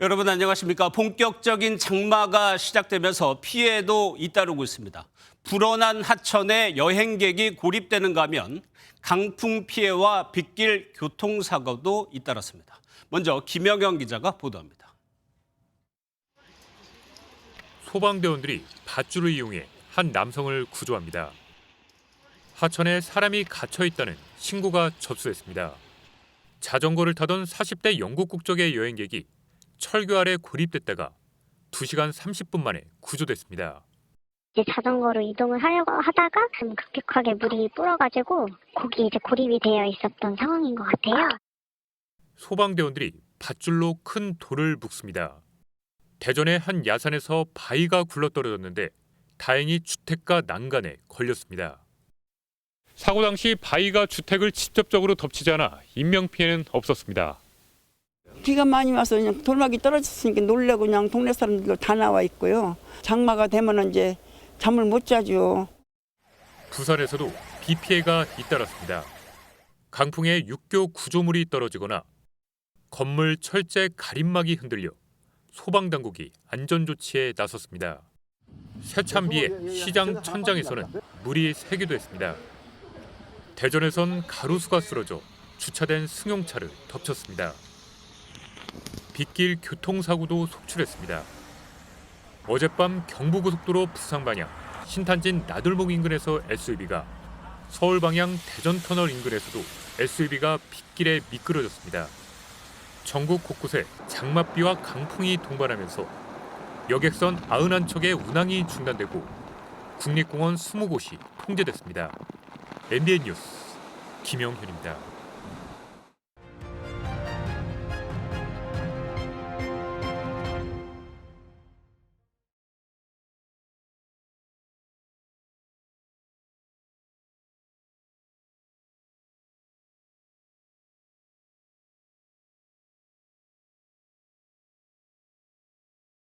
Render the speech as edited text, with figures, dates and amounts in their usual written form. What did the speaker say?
여러분 안녕하십니까? 본격적인 장마가 시작되면서 피해도 잇따르고 있습니다. 불어난 하천에 여행객이 고립되는가 하면 강풍 피해와 빗길 교통사고도 잇따랐습니다. 먼저 김영영 기자가 보도합니다. 소방대원들이 밧줄을 이용해 한 남성을 구조합니다. 하천에 사람이 갇혀 있다는 신고가 접수됐습니다. 자전거를 타던 40대 영국 국적의 여행객이 철교 아래 고립됐다가 2시간 30분 만에 구조됐습니다. 자전거로 이동을 하려고 하다가 급격하게 물이 불어가지고 거기 고립이 되어 있었던 상황인 것 같아요. 소방대원들이 밧줄로 큰 돌을 묶습니다. 대전의 한 야산에서 바위가 굴러떨어졌는데 다행히 주택가 난간에 걸렸습니다. 사고 당시 바위가 주택을 직접적으로 덮치지 않아 인명피해는 없었습니다. 비가 많이 와서 그냥 돌막이 떨어졌으니까 놀래고 그냥 동네 사람들도 다 나와 있고요. 장마가 되면 이제 잠을 못 자죠. 부산에서도 비 피해가 잇따랐습니다. 강풍에 육교 구조물이 떨어지거나 건물 철제 가림막이 흔들려 소방당국이 안전조치에 나섰습니다. 세찬 비에 시장 천장에서는 물이 새기도 했습니다. 대전에선 가로수가 쓰러져 주차된 승용차를 덮쳤습니다. 빗길 교통사고도 속출했습니다. 어젯밤 경부고속도로 부산 방향 신탄진 나들목 인근에서 SUV가, 서울 방향 대전터널 인근에서도 SUV가 빗길에 미끄러졌습니다. 전국 곳곳에 장맛비와 강풍이 동반하면서 여객선 91척의 운항이 중단되고 국립공원 20곳이 통제됐습니다. MBN 뉴스 김영현입니다.